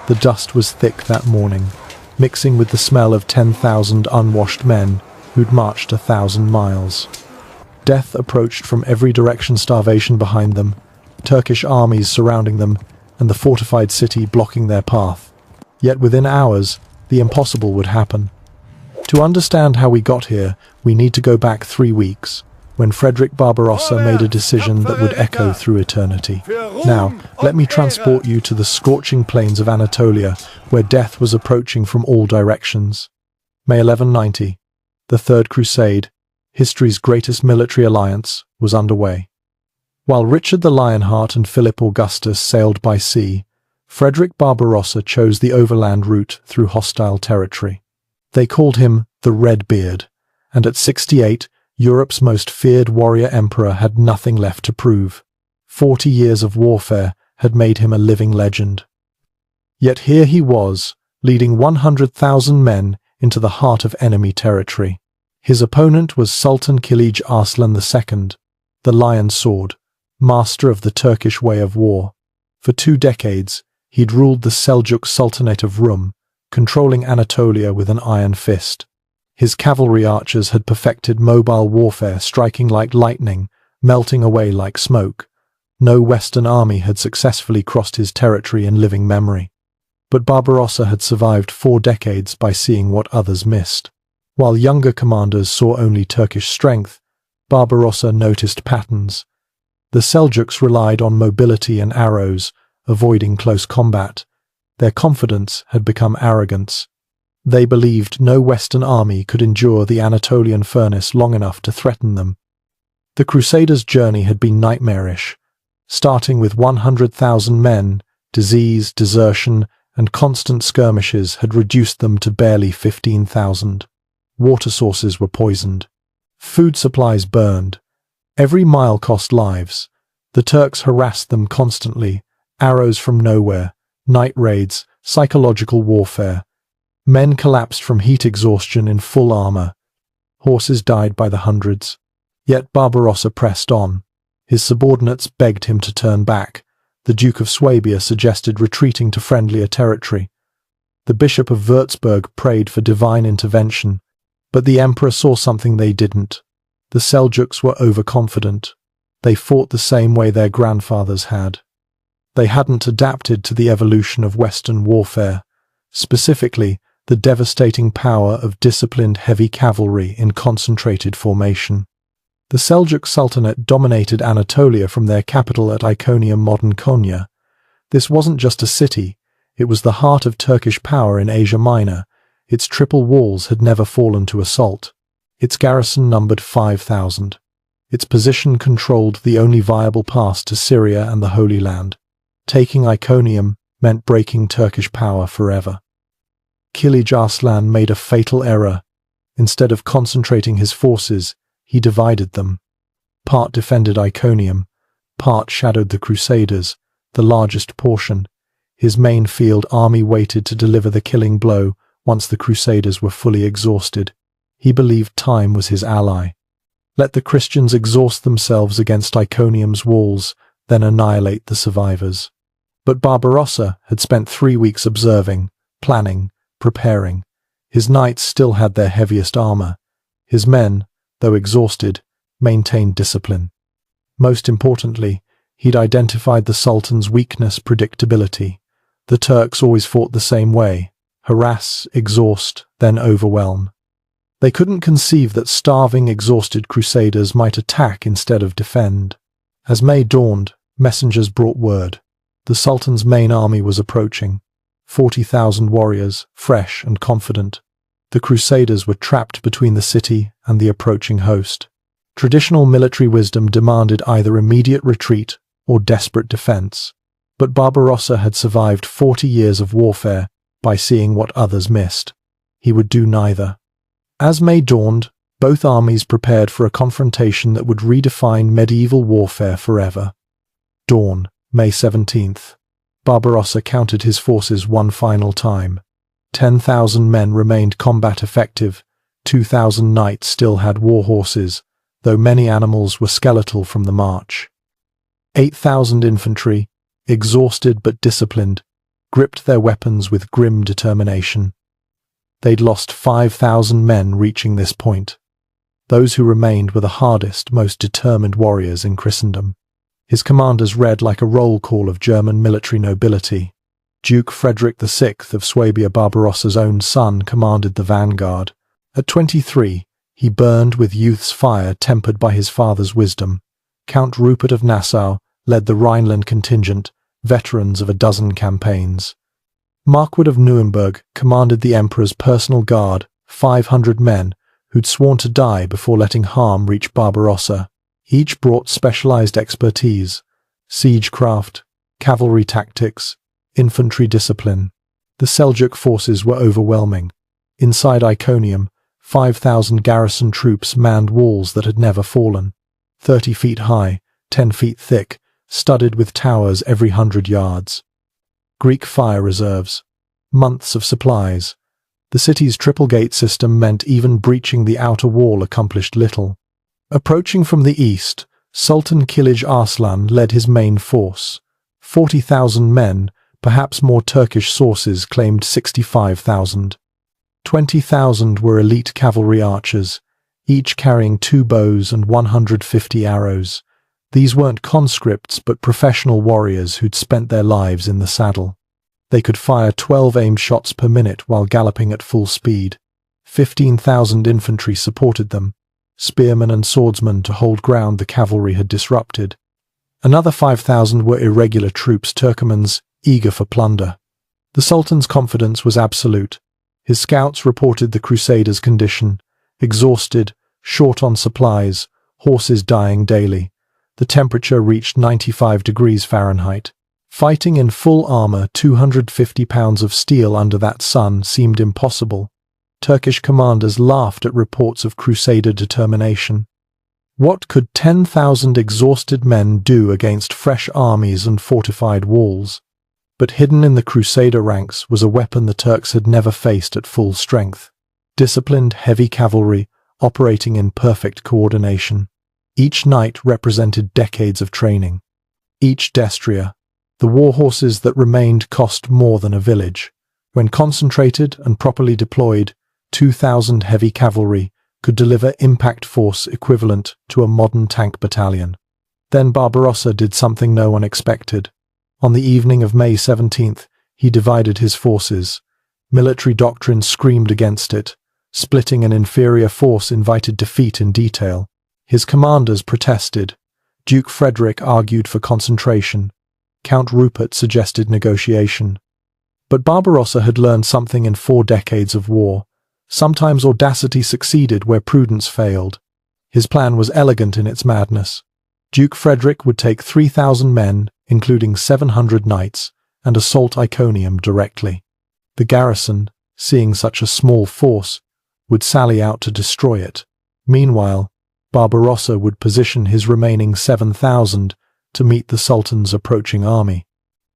The dust was thick that morning, mixing with the smell of 10,000 unwashed men who'd marched 1,000 miles. Death approached from every direction, starvation behind them, Turkish armies surrounding them, and the fortified city blocking their path. Yet within hours, the impossible would happen. To understand how we got here, we need to go back 3 weeks, when Frederick Barbarossa made a decision that would echo through eternity. Now, let me transport you to the scorching plains of Anatolia, where death was approaching from all directions. May 1190, the Third Crusade, history's greatest military alliance, was underway. While Richard the Lionheart and Philip Augustus sailed by sea, Frederick Barbarossa chose the overland route through hostile territory. They called him the Red Beard, and at 68, Europe's most feared warrior emperor had nothing left to prove. 40 years of warfare had made him a living legend. Yet here he was, leading 100,000 men into the heart of enemy territory. His opponent was Sultan Arslan II, the Lion Sword, master of the Turkish way of war. For 2 decades, he'd ruled the Seljuk Sultanate of Rum, controlling Anatolia with an iron fist. His cavalry archers had perfected mobile warfare, striking like lightning, melting away like smoke. No Western army had successfully crossed his territory in living memory. But Barbarossa had survived 4 decades by seeing what others missed. While younger commanders saw only Turkish strength, Barbarossa noticed patterns. The Seljuks relied on mobility and arrows, avoiding close combat. Their confidence had become arrogance. They believed no Western army could endure the Anatolian furnace long enough to threaten them. The Crusaders' journey had been nightmarish. Starting with 100,000 men, disease, desertion, and constant skirmishes had reduced them to barely 15,000. Water sources were poisoned. Food supplies burned. Every mile cost lives. The Turks harassed them constantly, arrows from nowhere, night raids, psychological warfare. Men collapsed from heat exhaustion in full armor. Horses died by the hundreds. Yet Barbarossa pressed on. His subordinates begged him to turn back. The Duke of Swabia suggested retreating to friendlier territory. The Bishop of Würzburg prayed for divine intervention. But the emperor saw something they didn't. The Seljuks were overconfident. They fought the same way their grandfathers had. They hadn't adapted to the evolution of Western warfare, specifically the devastating power of disciplined heavy cavalry in concentrated formation. The Seljuk Sultanate dominated Anatolia from their capital at Iconium, modern Konya. This wasn't just a city, it was the heart of Turkish power in Asia Minor. Its triple walls had never fallen to assault. Its garrison numbered 5,000. Its position controlled the only viable pass to Syria and the Holy Land. Taking Iconium meant breaking Turkish power forever. Arslan made a fatal error. Instead of concentrating his forces, he divided them. Part defended Iconium, part shadowed the Crusaders, the largest portion. His main field army waited to deliver the killing blow once the Crusaders were fully exhausted. He believed time was his ally. Let the Christians exhaust themselves against Iconium's walls, then annihilate the survivors. But Barbarossa had spent 3 weeks observing, planning, preparing. His knights still had their heaviest armor. His men, though exhausted, maintained discipline. Most importantly, he'd identified the Sultan's weakness: predictability. The Turks always fought the same way: harass, exhaust, then overwhelm. They couldn't conceive that starving, exhausted Crusaders might attack instead of defend. As May dawned, messengers brought word. The Sultan's main army was approaching. 40,000 warriors, fresh and confident. The Crusaders were trapped between the city and the approaching host. Traditional military wisdom demanded either immediate retreat or desperate defense. But Barbarossa had survived 40 years of warfare by seeing what others missed. He would do neither. As May dawned, both armies prepared for a confrontation that would redefine medieval warfare forever. Dawn, May 17th. Barbarossa counted his forces one final time. 10,000 men remained combat effective. 2,000 knights still had war horses, though many animals were skeletal from the march. 8,000 infantry, exhausted but disciplined. gripped their weapons with grim determination. They'd lost 5,000 men reaching this point. Those who remained were the hardest, most determined warriors in Christendom. His commanders read like a roll call of German military nobility. Duke Frederick VI of Swabia, Barbarossa's own son, commanded the vanguard. At 23, he burned with youth's fire tempered by his father's wisdom. Count Rupert of Nassau led the Rhineland contingent, veterans of a dozen campaigns. Marquard of Nuremberg commanded the emperor's personal guard, 500 men, who'd sworn to die before letting harm reach Barbarossa. Each brought specialized expertise: siegecraft, cavalry tactics, infantry discipline. The Seljuk forces were overwhelming. Inside Iconium, 5,000 garrison troops manned walls that had never fallen. 30 feet high, 10 feet thick, studded with towers every 100 yards. Greek fire reserves. Months of supplies. The city's triple gate system meant even breaching the outer wall accomplished little. Approaching from the east, Sultan Kilij Arslan led his main force. 40,000 men, perhaps more Turkish sources claimed 65,000. 20,000 were elite cavalry archers, each carrying 2 bows and 150 arrows. These weren't conscripts but professional warriors who'd spent their lives in the saddle. They could fire 12 aimed shots per minute while galloping at full speed. 15,000 infantry supported them, spearmen and swordsmen to hold ground the cavalry had disrupted. Another 5,000 were irregular troops, Turkomans, eager for plunder. The Sultan's confidence was absolute. His scouts reported the Crusaders' condition: exhausted, short on supplies, horses dying daily. The temperature reached 95 degrees Fahrenheit. Fighting in full armor, 250 pounds of steel under that sun, seemed impossible. Turkish commanders laughed at reports of Crusader determination. What could 10,000 exhausted men do against fresh armies and fortified walls? But hidden in the Crusader ranks was a weapon the Turks had never faced at full strength: disciplined heavy cavalry operating in perfect coordination. Each knight represented decades of training. Each destrier, the war horses that remained, cost more than a village. When concentrated and properly deployed, 2,000 heavy cavalry could deliver impact force equivalent to a modern tank battalion. Then Barbarossa did something no one expected. On the evening of May 17th, he divided his forces. Military doctrine screamed against it. Splitting an inferior force invited defeat in detail. His commanders protested. Duke Frederick argued for concentration. Count Rupert suggested negotiation. But Barbarossa had learned something in 4 decades of war. Sometimes audacity succeeded where prudence failed. His plan was elegant in its madness. Duke Frederick would take 3,000 men, including 700 knights, and assault Iconium directly. The garrison, seeing such a small force, would sally out to destroy it. Meanwhile, Barbarossa would position his remaining 7,000 to meet the Sultan's approaching army.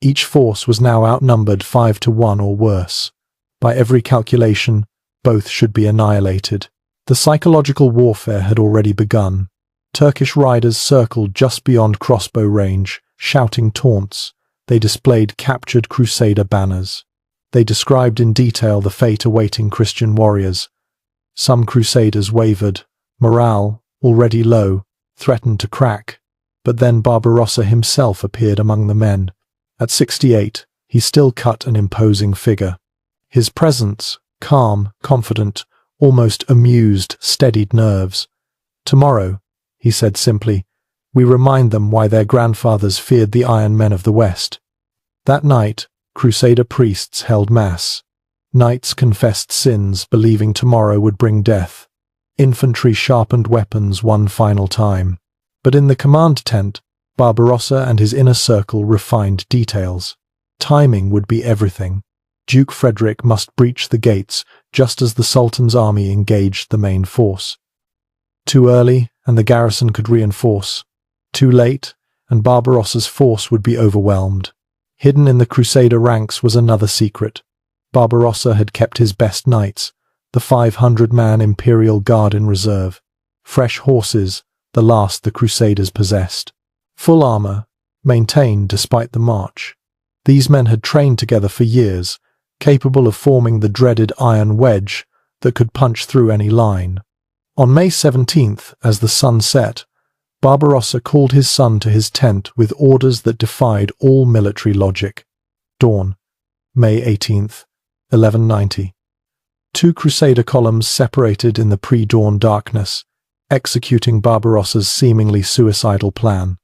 Each force was now outnumbered 5 to 1 or worse. By every calculation, both should be annihilated. The psychological warfare had already begun. Turkish riders circled just beyond crossbow range, shouting taunts. They displayed captured Crusader banners. They described in detail the fate awaiting Christian warriors. Some Crusaders wavered. Morale, already low, threatened to crack. But then Barbarossa himself appeared among the men. At 68, he still cut an imposing figure. His presence, calm, confident, almost amused, steadied nerves. "Tomorrow," he said simply, "we remind them why their grandfathers feared the Iron Men of the West." That night, Crusader priests held mass. Knights confessed sins, believing tomorrow would bring death. Infantry sharpened weapons one final time. But in the command tent, Barbarossa and his inner circle refined details. Timing would be everything. Duke Frederick must breach the gates just as the Sultan's army engaged the main force. Too early, and the garrison could reinforce. Too late, and Barbarossa's force would be overwhelmed. Hidden in the Crusader ranks was another secret. Barbarossa had kept his best knights, the 500-man Imperial Guard in reserve. Fresh horses, the last the Crusaders possessed. Full armor, maintained despite the march. These men had trained together for years, capable of forming the dreaded iron wedge that could punch through any line. On May 17th, as the sun set, Barbarossa called his son to his tent with orders that defied all military logic. Dawn, May 18th, 1190. Two Crusader columns separated in the pre-dawn darkness, executing Barbarossa's seemingly suicidal plan.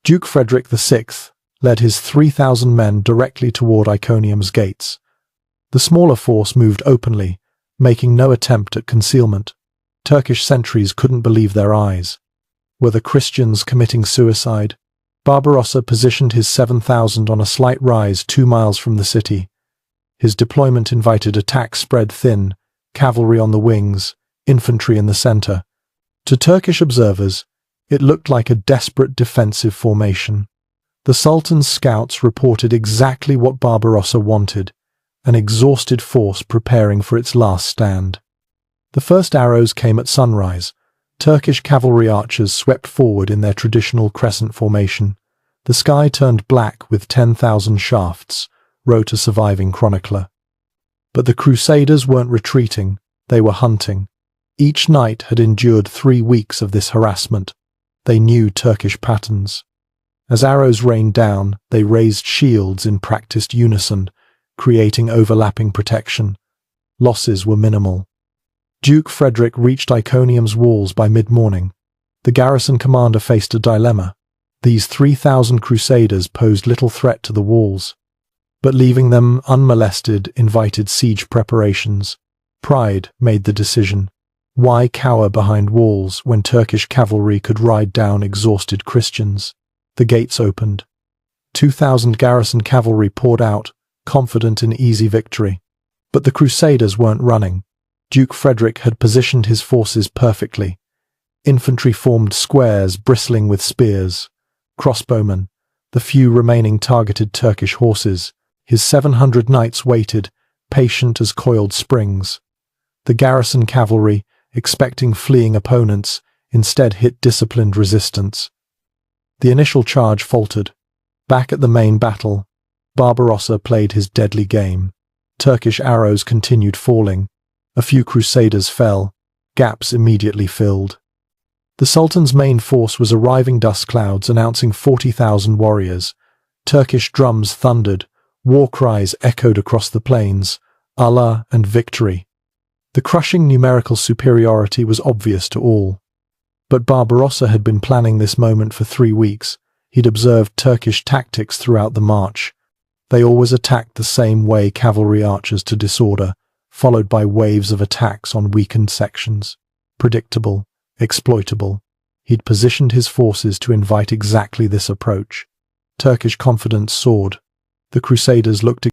Duke Frederick VI led his 3,000 men directly toward Iconium's gates. The smaller force moved openly, making no attempt at concealment. Turkish sentries couldn't believe their eyes. Were the Christians committing suicide? Barbarossa positioned his 7,000 on a slight rise 2 miles from the city. His deployment invited attacks spread thin, cavalry on the wings, infantry in the center. To Turkish observers, it looked like a desperate defensive formation. The Sultan's scouts reported exactly what Barbarossa wanted, an exhausted force preparing for its last stand. The first arrows came at sunrise. Turkish cavalry archers swept forward in their traditional crescent formation. The sky turned black with 10,000 shafts, wrote a surviving chronicler. But the Crusaders weren't retreating, they were hunting. Each knight had endured 3 weeks of this harassment. They knew Turkish patterns. As arrows rained down, they raised shields in practiced unison, creating overlapping protection. Losses were minimal. Duke Frederick reached Iconium's walls by mid-morning. The garrison commander faced a dilemma. These 3,000 Crusaders posed little threat to the walls, but leaving them unmolested invited siege preparations. Pride made the decision. Why cower behind walls when Turkish cavalry could ride down exhausted Christians? The gates opened. 2,000 garrison cavalry poured out, confident in easy victory. But the Crusaders weren't running. Duke Frederick had positioned his forces perfectly. Infantry formed squares bristling with spears. Crossbowmen, the few remaining targeted Turkish horses. His 700 knights waited, patient as coiled springs. The garrison cavalry, expecting fleeing opponents, instead hit disciplined resistance. The initial charge faltered. Back at the main battle, Barbarossa played his deadly game. Turkish arrows continued falling. A few Crusaders fell, gaps immediately filled. The Sultan's main force was arriving dust clouds announcing 40,000 warriors. Turkish drums thundered, war cries echoed across the plains, Allah and victory. The crushing numerical superiority was obvious to all. But Barbarossa had been planning this moment for 3 weeks. He'd observed Turkish tactics throughout the march. They always attacked the same way, cavalry archers to disorder, followed by waves of attacks on weakened sections. Predictable, exploitable. He'd positioned his forces to invite exactly this approach. Turkish confidence soared. The Crusaders looked